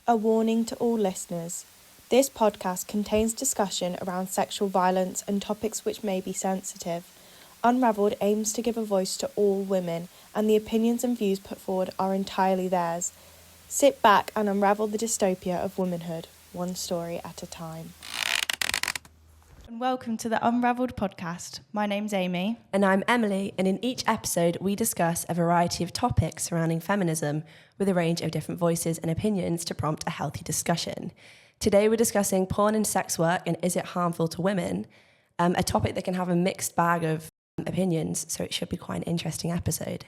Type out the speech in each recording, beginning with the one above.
A warning to all listeners. This podcast contains discussion around sexual violence and topics which may be sensitive. Unravelled aims to give a voice to all women, and the opinions and views put forward are entirely theirs. Sit back and unravel the dystopia of womanhood, one story at a time. And welcome to the Unravelled podcast. My name's Amy. And I'm Emily, and in each episode we discuss a variety of topics surrounding feminism with a range of different voices and opinions to prompt a healthy discussion. Today we're discussing porn and sex work and is it harmful to women? A topic that can have a mixed bag of opinions, so it should be quite an interesting episode.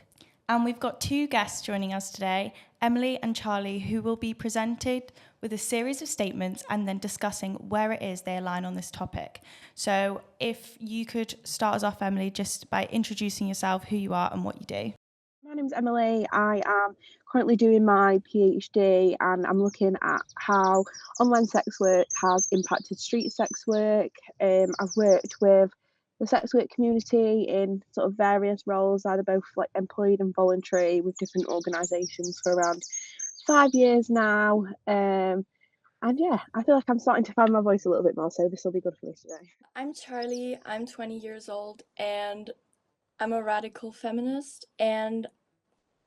And we've got two guests joining us today, Emily and Charlie, who will be presented with a series of statements and then discussing where it is they align on this topic. So if you could start us off, Emily, just by introducing yourself, who you are and what you do. My name's Emily. I am currently doing my PhD and I'm looking at how online sex work has impacted street sex work. I've worked with the sex work community in sort of various roles, either both like employed and voluntary with different organisations for around 5 years now. And yeah, I feel like I'm starting to find my voice a little bit more, so this will be good for me today. I'm Charlie, I'm 20 years old, and I'm a radical feminist, and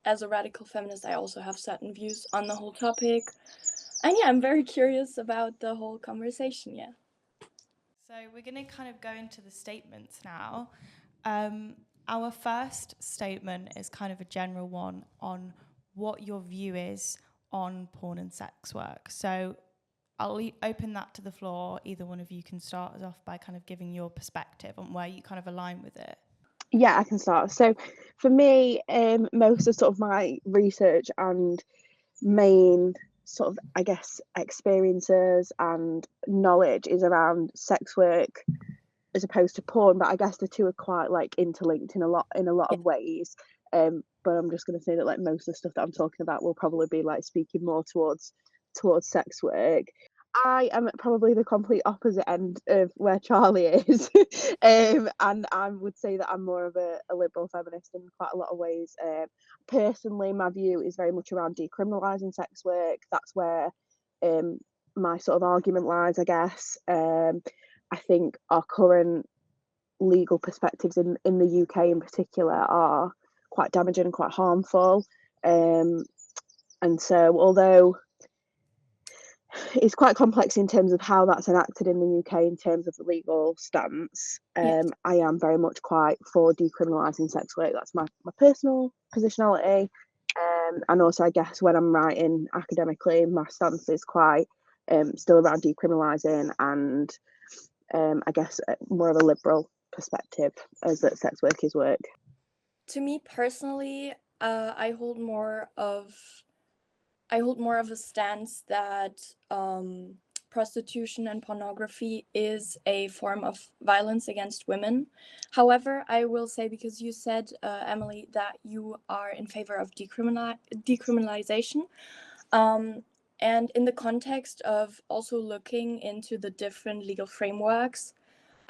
as a radical feminist, I also have certain views on the whole topic. And yeah, I'm very curious about the whole conversation, yeah. So we're going to kind of go into the statements now. Our first statement is kind of a general one on what your view is on porn and sex work. So I'll open that to the floor. Either one of you can start us off by kind of giving your perspective on where you kind of align with it. Yeah, I can start. So for me, most of sort of my research and main sort of, I guess, experiences and knowledge is around sex work as opposed to porn, but I guess the two are quite like interlinked in a lot of ways. But I'm just going to say that like most of the stuff that I'm talking about will probably be like speaking more towards sex work. I am at probably the complete opposite end of where Charlie is. And I would say that I'm more of a liberal feminist in quite a lot of ways. Personally, my view is very much around decriminalising sex work. That's where my sort of argument lies, I guess. I think our current legal perspectives in the UK in particular are quite damaging and quite harmful. And so although it's quite complex in terms of how that's enacted in the UK in terms of the legal stance. Yes. I am very much quite for decriminalising sex work. That's my personal positionality. And also, I guess, when I'm writing academically, my stance is quite still around decriminalising and I guess more of a liberal perspective as that sex work is work. To me personally, I hold more of a stance that prostitution and pornography is a form of violence against women. However, I will say, because you said, Emily, that you are in favor of decriminalization, and in the context of also looking into the different legal frameworks,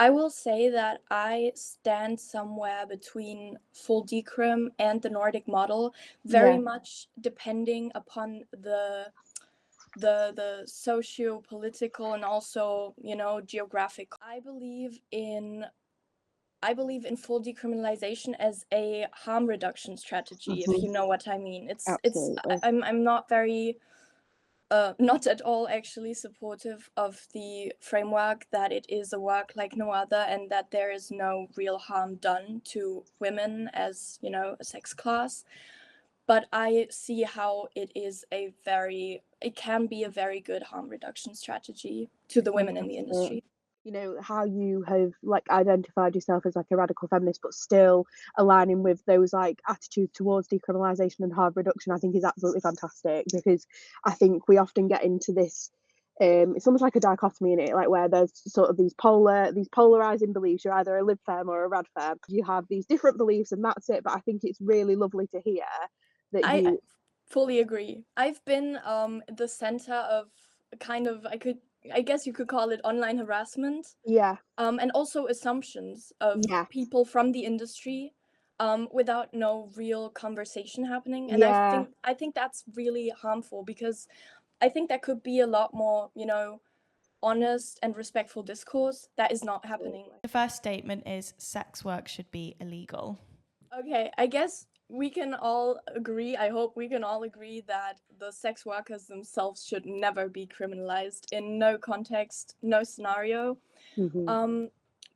I will say that I stand somewhere between full decrim and the Nordic model, very much depending upon the socio-political and also, geographic. I believe in full decriminalization as a harm reduction strategy, if you know what I mean. I'm not very not at all actually supportive of the framework that it is a work like no other and that there is no real harm done to women as, a sex class. But I see how it can be a very good harm reduction strategy to the women in the industry. You know, how you have like identified yourself as like a radical feminist, but still aligning with those like attitudes towards decriminalisation and harm reduction, I think is absolutely fantastic, because I think we often get into this it's almost like a dichotomy in it, like where there's sort of these polarizing beliefs. You're either a lib fem or a rad fem. You have these different beliefs and that's it. But I think it's really lovely to hear that I fully agree. I've been the center of kind of, I guess you could call it online harassment. Yeah. And also assumptions of people from the industry without no real conversation happening. And I think that's really harmful, because I think there could be a lot more, honest and respectful discourse that is not happening. The first statement is sex work should be illegal. Okay, I guess we can all agree, I hope we can all agree that the sex workers themselves should never be criminalized in no context, no scenario.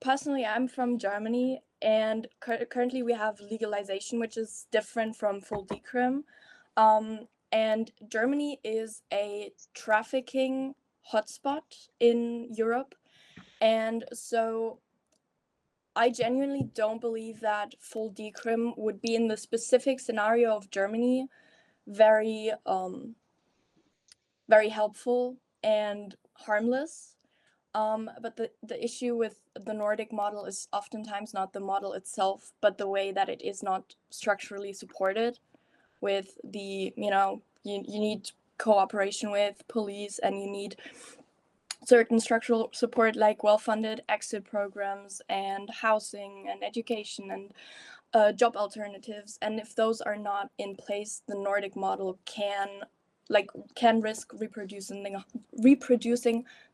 Personally, I'm from Germany, and currently we have legalization, which is different from full decrim. And Germany is a trafficking hotspot in Europe. And so I genuinely don't believe that full decrim would be, in the specific scenario of Germany, very very helpful and harmless. But the issue with the Nordic model is oftentimes not the model itself, but the way that it is not structurally supported with you need cooperation with police, and you need certain structural support like well-funded exit programs and housing and education and job alternatives. And if those are not in place, the Nordic model can risk reproducing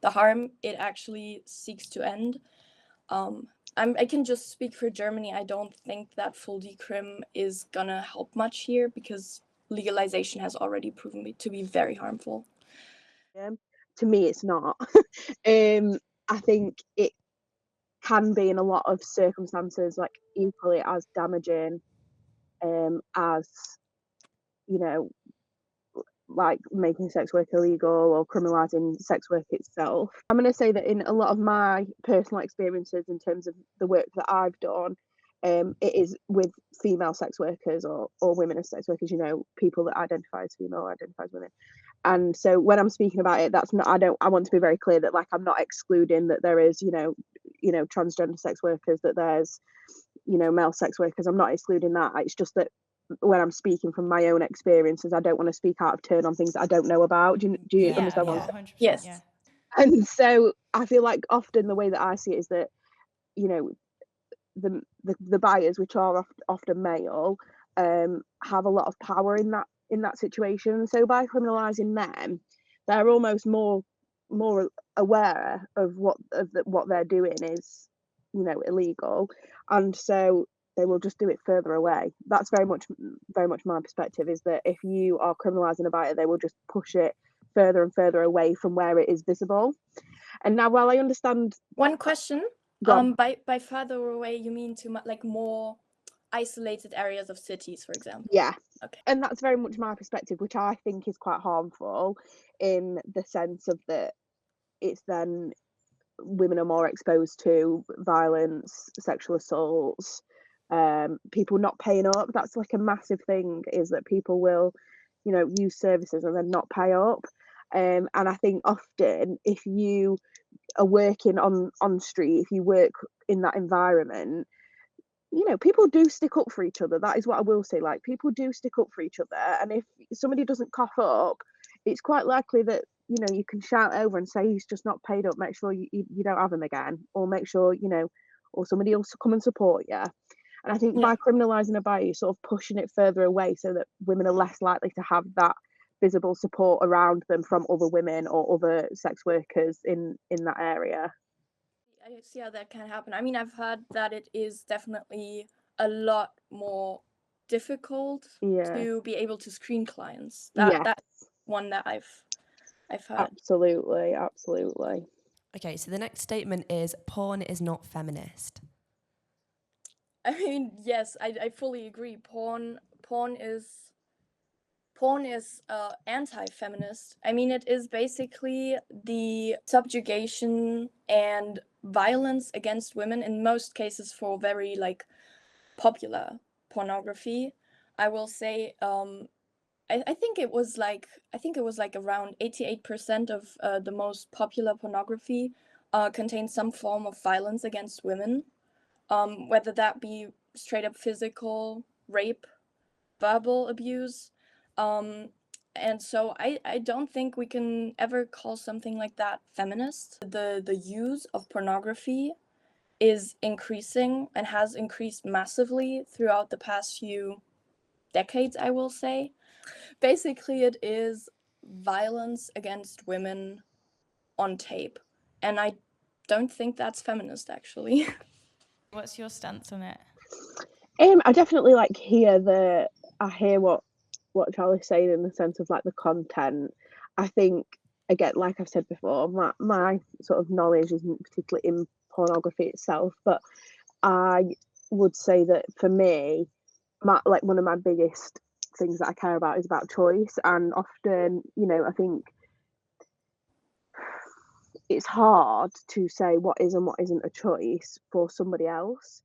the harm it actually seeks to end. I can just speak for Germany. I don't think that full decrim is gonna help much here, because legalization has already proven to be very harmful. To me, it's not. I think it can be in a lot of circumstances like equally as damaging as, you know, like making sex work illegal or criminalizing sex work itself. I'm going to say that in a lot of my personal experiences in terms of the work that I've done, it is with female sex workers or women as sex workers, people that identify as female or identify as women. And so when I'm speaking about it, that's not, I want to be very clear that, like, I'm not excluding that there is, transgender sex workers, that there's, male sex workers. I'm not excluding that. It's just that when I'm speaking from my own experiences, I don't want to speak out of turn on things that I don't know about. Do you understand what I'm saying? 100%, Yes. yeah. And so I feel like often the way that I see it is that, the buyers, which are often male, have a lot of power in that situation. So by criminalizing them, they're almost more aware of what they're doing is, illegal, and so they will just do it further away. That's very much my perspective, is that if you are criminalizing a buyer, they will just push it further and further away from where it is visible. And now, while I understand One question, by further away, you mean to like more isolated areas of cities, for example? Yeah. Okay. And that's very much my perspective, which I think is quite harmful, in the sense of that it's then women are more exposed to violence, sexual assaults, people not paying up. That's like a massive thing, is that people will, use services and then not pay up. And I think often, if you are working on street, if you work in that environment, people do stick up for each other. That is what I will say. Like, people do stick up for each other, and if somebody doesn't cough up, it's quite likely that you can shout over and say, he's just not paid up, make sure you don't have him again, or make sure or somebody else come and support you. And I think by criminalizing a buyer, you're sort of pushing it further away, so that women are less likely to have that visible support around them from other women or other sex workers in that area. I see how that can happen. I mean, I've heard that it is definitely a lot more difficult to be able to screen clients. That's one that I've heard. Absolutely. Okay, so the next statement is porn is not feminist. I mean, yes, I fully agree. Porn is anti-feminist. I mean, it is basically the subjugation and violence against women, in most cases for very popular pornography. I will say, I think it was like around 88% of the most popular pornography contains some form of violence against women, whether that be straight up physical, rape, verbal abuse. And so I don't think we can ever call something like that feminist. The use of pornography is increasing and has increased massively throughout the past few decades, I will say. Basically, it is violence against women on tape. And I don't think that's feminist, actually. What's your stance on it? I definitely I hear what Charlie's saying in the sense of like the content. I think, again, like I've said before, my sort of knowledge isn't particularly in pornography itself, but I would say that for me, one of my biggest things that I care about is about choice. And often, I think it's hard to say what is and what isn't a choice for somebody else.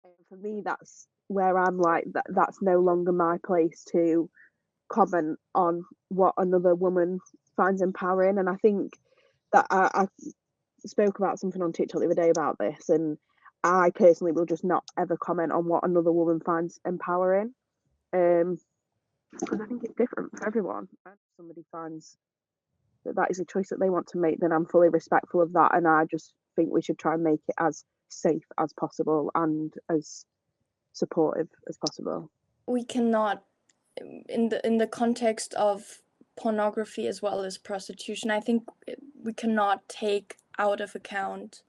And for me, that's where I'm like, that's no longer my place to comment on what another woman finds empowering. And I think that I spoke about something on TikTok the other day about this, and I personally will just not ever comment on what another woman finds empowering, because I think it's different for everyone. And if somebody finds that is a choice that they want to make, then I'm fully respectful of that, and I just think we should try and make it as safe as possible and as supportive as possible. We cannot, in the context of pornography as well as prostitution, I think we cannot take out of account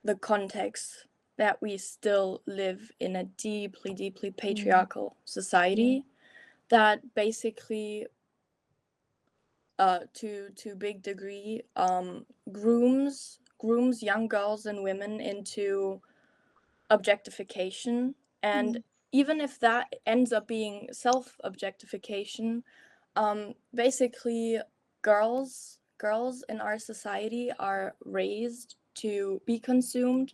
the context that we still live in a deeply, deeply patriarchal society that basically, to big degree, grooms young girls and women into objectification. And even if that ends up being self-objectification, basically girls in our society are raised to be consumed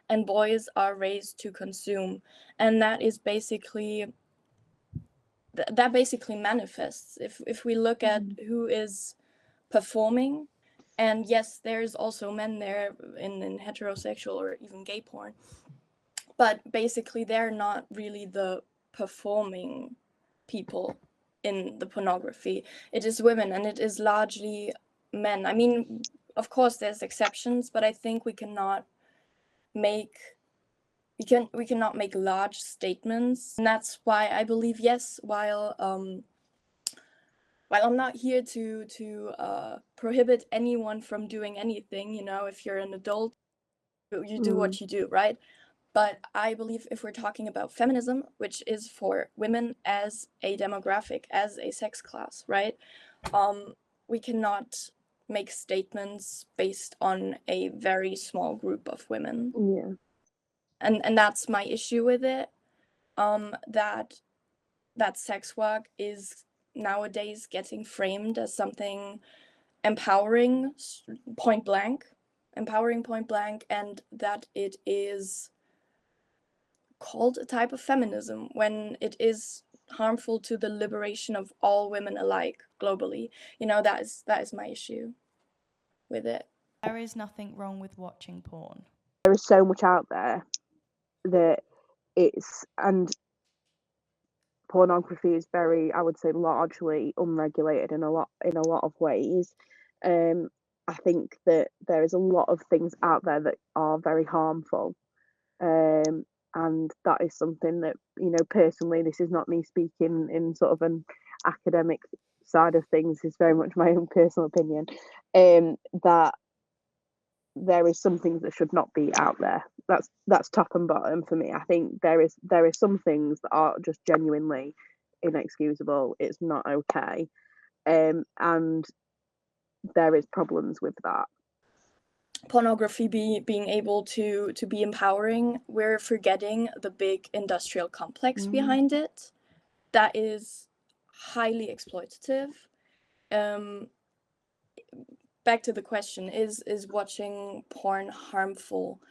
and boys are raised to consume, and that is basically that basically manifests if we look at who is performing. And yes, there's also men there in heterosexual or even gay porn, but basically they're not really the performing people in the pornography. It is women, and it is largely men. I mean, of course there's exceptions, but I think we cannot make large statements. And that's why I believe, yes, while I'm not here to prohibit anyone from doing anything, if you're an adult, you do what you do, right? But I believe if we're talking about feminism, which is for women as a demographic, as a sex class, right? We cannot make statements based on a very small group of women. Yeah. And that's my issue with it. That sex work is nowadays getting framed as something empowering, point blank, and that it is called a type of feminism when it is harmful to the liberation of all women alike globally. That is my issue with it. There is nothing wrong with watching porn. There is so much out there that and pornography is very, I would say, largely unregulated in a lot of ways. I think that there is a lot of things out there that are very harmful, and that is something that, personally, this is not me speaking in sort of an academic side of things. It's very much my own personal opinion. That there is some things that should not be out there. That's top and bottom for me. I think there is some things that are just genuinely inexcusable. It's not okay, and there is problems with that. Pornography being able to be empowering, we're forgetting the big industrial complex behind it that is highly exploitative. Back to the question, is watching porn harmful?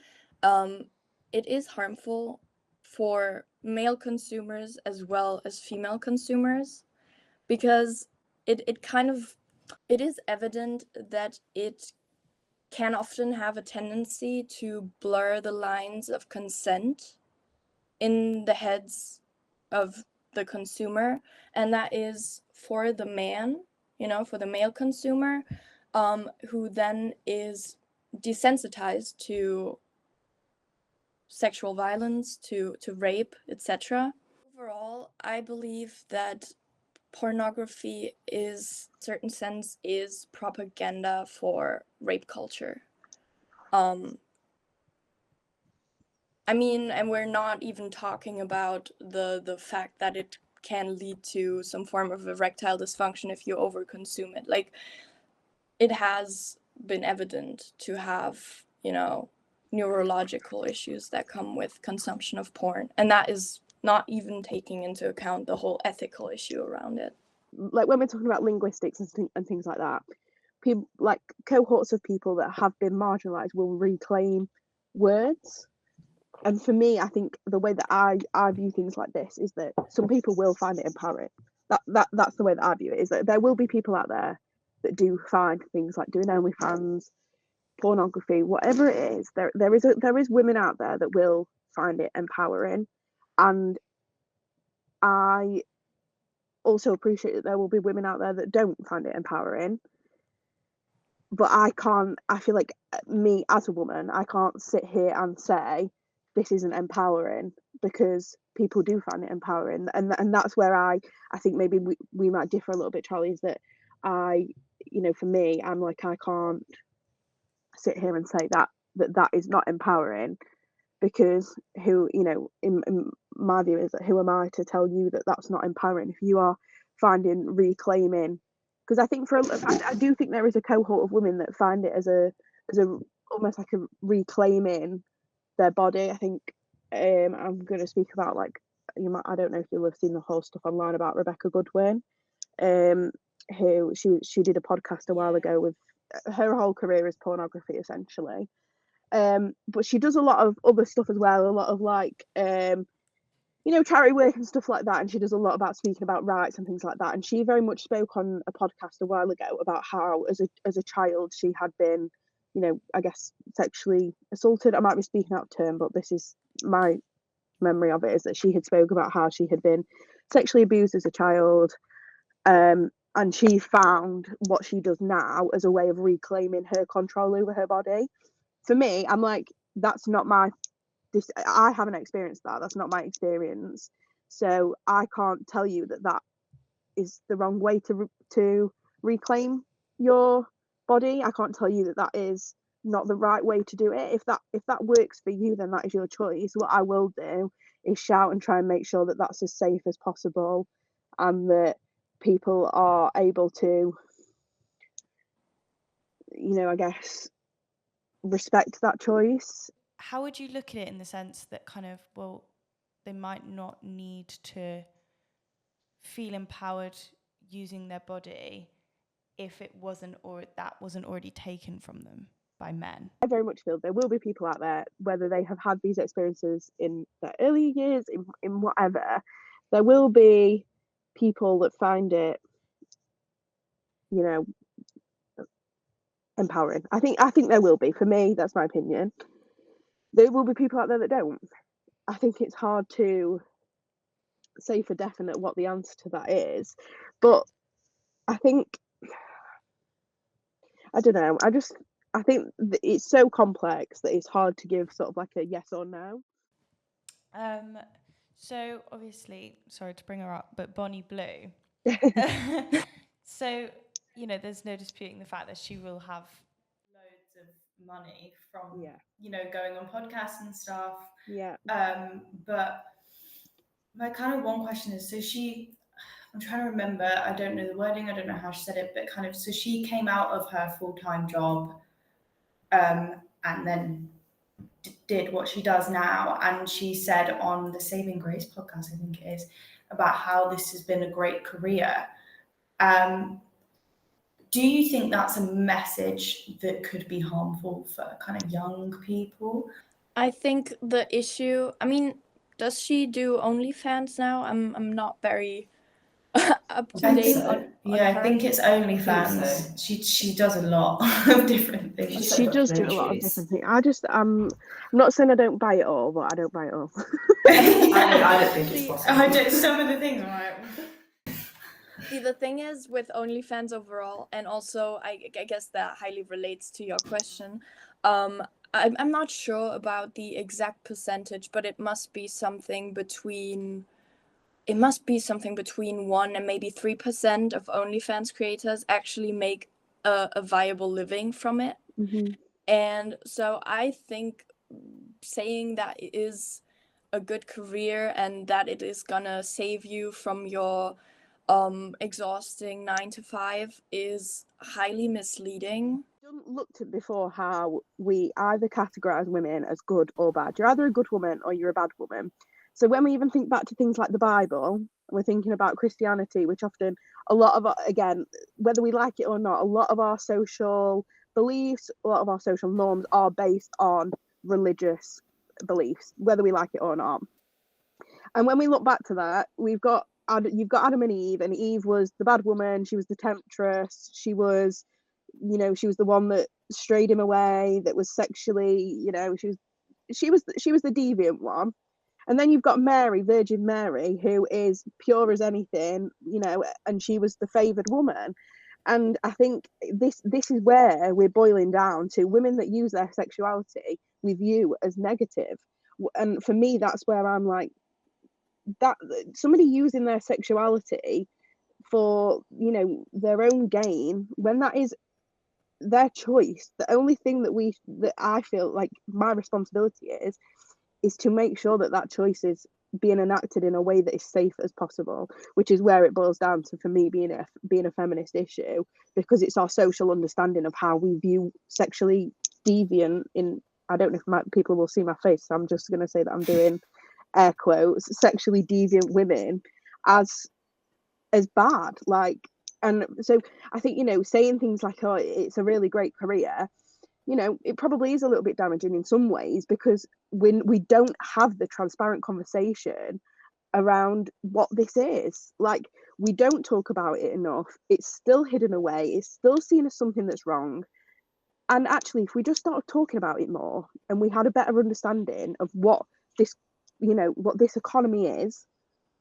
It is harmful for male consumers as well as female consumers, because it is evident that it can often have a tendency to blur the lines of consent in the heads of the consumer, and that is for the man, for the male consumer, who then is desensitized to sexual violence, to rape, etc. Overall, I believe that pornography is, certain sense, is propaganda for rape culture. I mean, and we're not even talking about the fact that it can lead to some form of erectile dysfunction if you overconsume it. Like, it has been evident to have, neurological issues that come with consumption of porn. And that is not even taking into account the whole ethical issue around it. Like when we're talking about linguistics and things like that, people, like cohorts of people that have been marginalized, will reclaim words. And for me, I think the way that I view things like this is that some people will find it empowering. That's the way that I view it, is that there will be people out there that do find things like doing OnlyFans, pornography, whatever it is. There is women out there that will find it empowering, and I also appreciate that there will be women out there that don't find it empowering. But I feel like me as a woman, I can't sit here and say this isn't empowering, because people do find it empowering. And that's where I think maybe we might differ a little bit, Charlie, is that for me, I'm like, I can't sit here and say that is not empowering, because in my view is that, who am I to tell you that that's not empowering if you are finding reclaiming? Because I think I do think there is a cohort of women that find it as a almost like a reclaiming their body. I think I'm going to speak about, like, I don't know if you'll have seen the whole stuff online about Rebecca Goodwin, who she did a podcast a while ago with, her whole career is pornography essentially. But she does a lot of other stuff as well, a lot of like charity work and stuff like that, and she does a lot about speaking about rights and things like that. And she very much spoke on a podcast a while ago about how as a child she had been, I guess, sexually assaulted. I might be speaking out of turn, but this is my memory of it, is that she had spoke about how she had been sexually abused as a child, and she found what she does now as a way of reclaiming her control over her body. For me, I'm like, that's not I haven't experienced that. That's not my experience. So I can't tell you that is the wrong way to reclaim your body. I can't tell you that is not the right way to do it. If that works for you, then that is your choice. What I will do is shout and try and make sure that that's as safe as possible, and that people are able to, I guess, respect that choice. How would you look at it in the sense that kind of, well, they might not need to feel empowered using their body if it wasn't, or that wasn't already taken from them by men? I very much feel there will be people out there, whether they have had these experiences in their early years, in whatever, there will be people that find it, empowering. I think there will be. For me, that's my opinion. There will be people out there that don't. I think it's hard to say for definite what the answer to that is, but I think, I don't know, I think it's so complex that it's hard to give sort of like a yes or no. So obviously, sorry to bring her up, but Bonnie Blue. So, there's no disputing the fact that she will have loads of money from, going on podcasts and stuff. Yeah. But my kind of one question is, I'm trying to remember, I don't know the wording, I don't know how she said it, but kind of, so she came out of her full-time job, and then did what she does now, and she said on the Saving Grace podcast, I think it is, about how this has been a great career. Do you think that's a message that could be harmful for kind of young people? I think the issue, does she do OnlyFans now? I'm not very up to date on I her. think it's OnlyFans. She does a lot of different things. She does do a lot of different things. I'm not saying I don't buy it all, but I don't buy it all. I don't think it's possible. Some of the things, right? See, the thing is with OnlyFans overall, and also I guess that highly relates to your question. I'm not sure about the exact percentage, but it must be something between it must be something between 1 and maybe 3% of OnlyFans creators actually make a viable living from it. Mm-hmm. And so I think saying that it is a good career and that it is gonna save you from your exhausting 9 to 5 is highly misleading. Looked at before how we either categorize women as good or bad. You're either a good woman or you're a bad woman. So when we even think back to things like the Bible, we're thinking about Christianity, which often a lot of, again, whether we like it or not, a lot of our social beliefs, a lot of our social norms are based on religious beliefs, whether we like it or not. And when we look back to that, you've got Adam and Eve was the bad woman, she was the temptress, she was the one that strayed him away, that was sexually, she was the deviant one. And then you've got Mary, Virgin Mary, who is pure as anything, and she was the favored woman. And I think this is where we're boiling down to women that use their sexuality we view as negative. And for me, that's where I'm like, that somebody using their sexuality for their own gain, when that is their choice, the only thing that I feel like my responsibility is to make sure that choice is being enacted in a way that is safe as possible, which is where it boils down to, for me, being a feminist issue, because it's our social understanding of how we view sexually deviant, in I don't know if people will see my face, so I'm just going to say that I'm doing air quotes, sexually deviant women as bad. Like, and so I think saying things like, oh, it's a really great career, it probably is a little bit damaging in some ways, because when we don't have the transparent conversation around what this is, like, we don't talk about it enough. It's still hidden away, it's still seen as something that's wrong. And actually, if we just started talking about it more and we had a better understanding of what this economy is,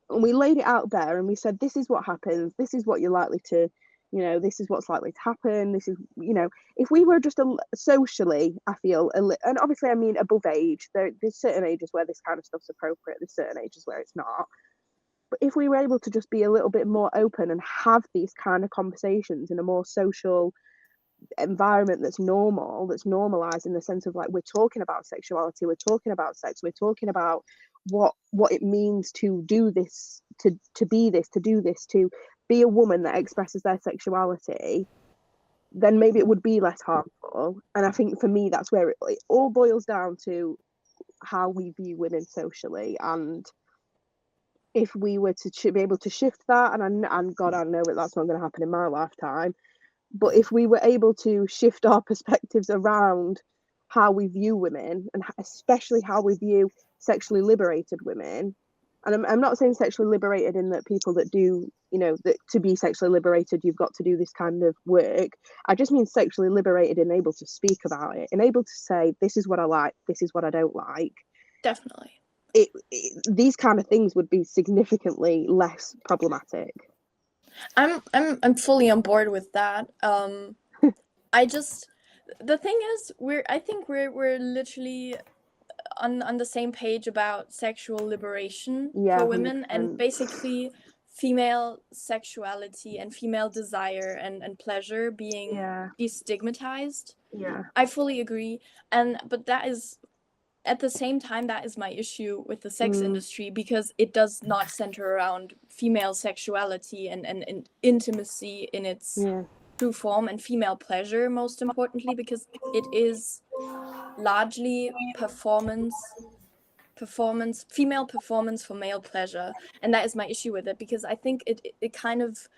and we laid it out there and we said, this is what happens, this is what you're likely to, this is what's likely to happen, this is, if we were just socially, I feel, and obviously I mean above age, there's certain ages where this kind of stuff's appropriate, there's certain ages where it's not. But if we were able to just be a little bit more open and have these kind of conversations in a more social environment that's normalized, in the sense of, like, we're talking about sexuality, we're talking about sex, we're talking about what it means to do this, to be this, to do this, to be a woman that expresses their sexuality, then maybe it would be less harmful. And I think for me, that's where it all boils down to, how we view women socially. And if we were to be able to shift that, and God, I know that that's not going to happen in my lifetime, but if we were able to shift our perspectives around how we view women, and especially how we view sexually liberated women, and I'm not saying sexually liberated in that people that do, that to be sexually liberated, you've got to do this kind of work. I just mean sexually liberated and able to speak about it, and able to say, this is what I like, this is what I don't like. Definitely. These kind of things would be significantly less problematic. I'm fully on board with that. The thing is, I think we're literally on the same page about sexual liberation for women, 100%. And basically female sexuality and female desire and pleasure being destigmatized. Yeah. I fully agree. But that is, at the same time, that is my issue with the sex industry, because it does not center around female sexuality and intimacy in its true form, and female pleasure, most importantly, because it is largely female performance for male pleasure. And that is my issue with it, because I think it kind of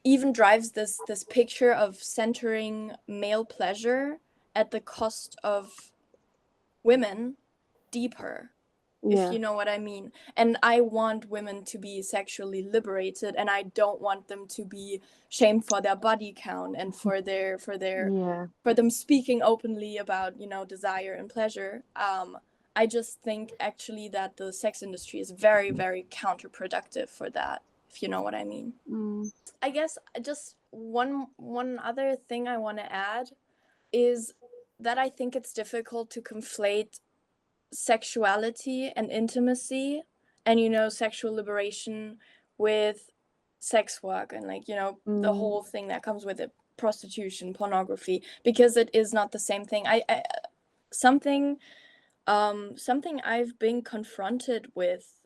even drives this picture of centering male pleasure at the cost of women deeper, if you know what I mean. And I want women to be sexually liberated, and I don't want them to be shamed for their body count and for them speaking openly about, desire and pleasure. I just think actually that the sex industry is very, very counterproductive for that, if you know what I mean. I guess just one other thing I want to add is that I think it's difficult to conflate sexuality and intimacy and, you know, sexual liberation with sex work and, like, you know, the whole thing that comes with it, prostitution, pornography, because it is not the same thing. Something I've been confronted with,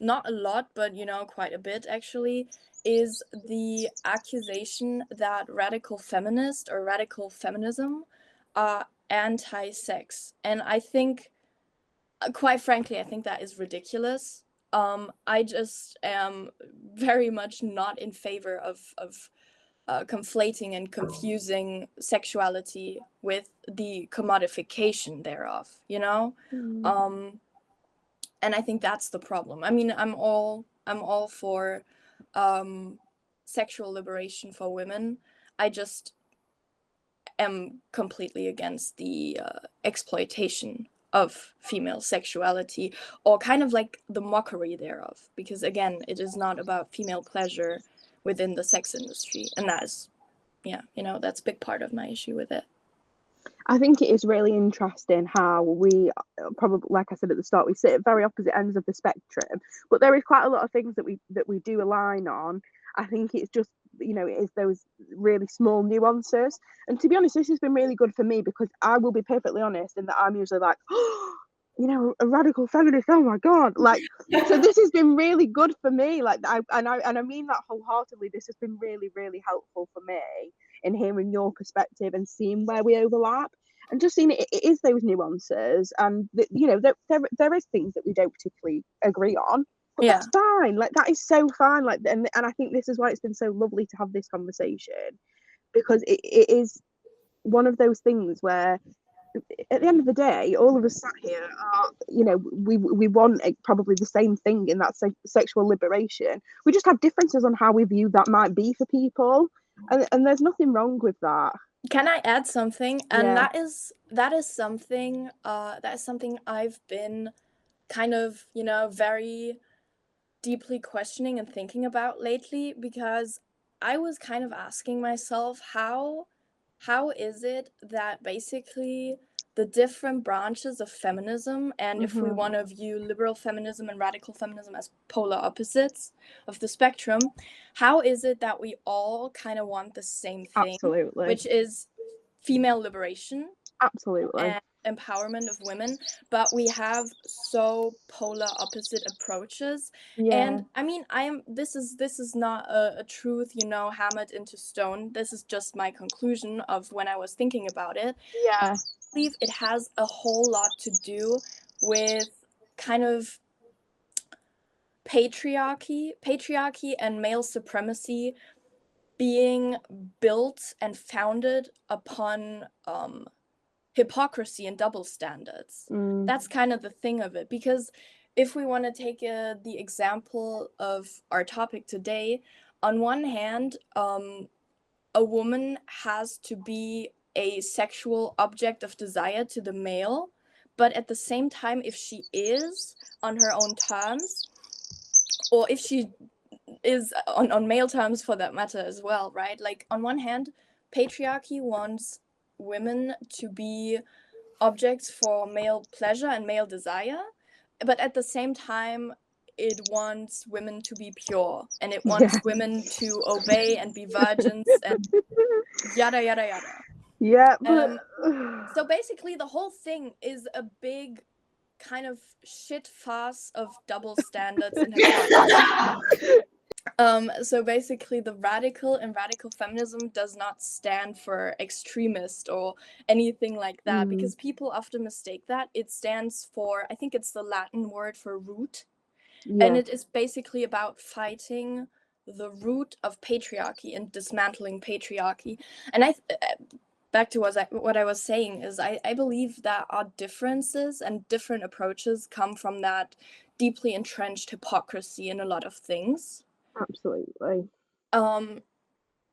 not a lot, but, you know, quite a bit actually, is the accusation that radical feminist or radical feminism are anti-sex. And I think, quite frankly, I think that is ridiculous. I just am very much not in favor of conflating and confusing sexuality with the commodification thereof, you know? And I think that's the problem. I mean, I'm all for sexual liberation for women. I just am completely against the exploitation of female sexuality, or kind of like the mockery thereof, because again, it is not about female pleasure within the sex industry, and that is, yeah, you know, that's a big part of my issue with it. I think it is really interesting how we probably, like I said at the start, we sit at very opposite ends of the spectrum, but there is quite a lot of things that we do align on. I think it's just, you know, it is those really small nuances. And to be honest, this has been really good for me, because I will be perfectly honest in that I'm usually like, oh, you know, a radical feminist, oh my God. Like, so this has been really good for me. Like, I mean that wholeheartedly. This has been really, really helpful for me in hearing your perspective and seeing where we overlap, and just seeing it is those nuances, and you know, there is things that we don't particularly agree on, but that's fine. Like, that is so fine. Like, and I think this is why it's been so lovely to have this conversation, because it is one of those things where at the end of the day, all of us sat here are, you know, we want probably the same thing in that sexual liberation. We just have differences on how we view that might be for people, and there's nothing wrong with that. Can I add something? And Yeah. that is something I've been kind of, you know, very deeply questioning and thinking about lately, because I was kind of asking myself, how is it that basically the different branches of feminism, and if we want to view liberal feminism and radical feminism as polar opposites of the spectrum, how is it that we all kind of want the same thing? Absolutely. Which is female liberation. Absolutely. And empowerment of women, but we have so polar opposite approaches. Yeah. And I mean, this is not a truth, you know, hammered into stone. This is just my conclusion of when I was thinking about it. Yeah. I believe it has a whole lot to do with kind of patriarchy and male supremacy being built and founded upon hypocrisy and double standards. That's kind of the thing of it, because if we want to take the example of our topic today, on one hand, a woman has to be a sexual object of desire to the male, but at the same time, if she is on her own terms, or if she is on male terms for that matter as well, right? Like, on one hand, patriarchy wants women to be objects for male pleasure and male desire, but at the same time it wants women to be pure, and it wants women to obey and be virgins and yada yada yada. Yeah, but so basically the whole thing is a big kind of shit farce of double standards and hypocrisy. So basically the radical feminism does not stand for extremist or anything like that, because people often mistake that. It stands for, I think it's the Latin word for root, and it is basically about fighting the root of patriarchy and dismantling patriarchy. And back to what I was saying is, I believe that our differences and different approaches come from that deeply entrenched hypocrisy in a lot of things. Absolutely.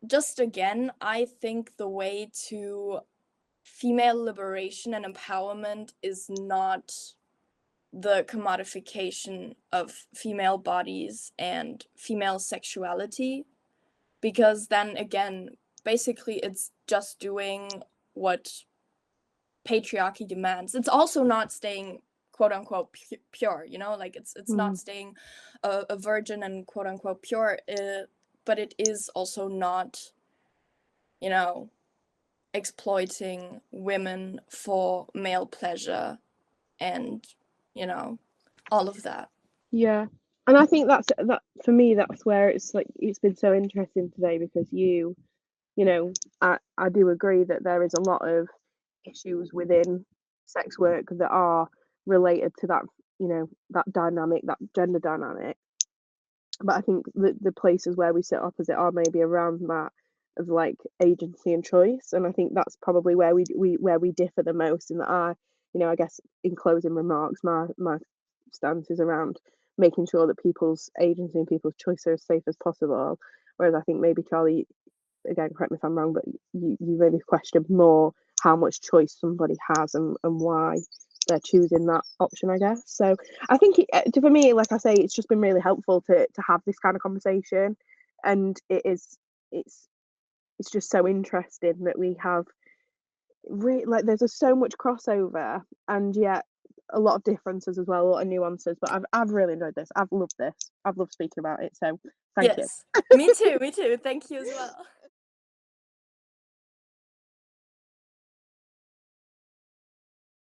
Just again, I think the way to female liberation and empowerment is not the commodification of female bodies and female sexuality, because then again, basically it's just doing what patriarchy demands. It's also not staying quote unquote pure, you know, like it's not staying a virgin and quote unquote pure, but it is also not, you know, exploiting women for male pleasure and, you know, all of that. Yeah. And I think that for me, that's where it's like it's been so interesting today, because you know, I do agree that there is a lot of issues within sex work that are related to that, you know, that dynamic, that gender dynamic. But I think the places where we sit opposite are maybe around that of like agency and choice. And I think that's probably where we differ the most. In that you know, I guess in closing remarks, my stance is around making sure that people's agency and people's choice are as safe as possible. Whereas I think maybe Charlie, again, correct me if I'm wrong, but you maybe question more how much choice somebody has and why they're choosing that option, I guess. So I think for me, like I say, it's just been really helpful to have this kind of conversation, and it's just so interesting that we have like there's just so much crossover, and yet a lot of differences as well, a lot of nuances. But I've really enjoyed this. I've loved this. I've loved speaking about it. So thank you. Yes, me too. Thank you as well.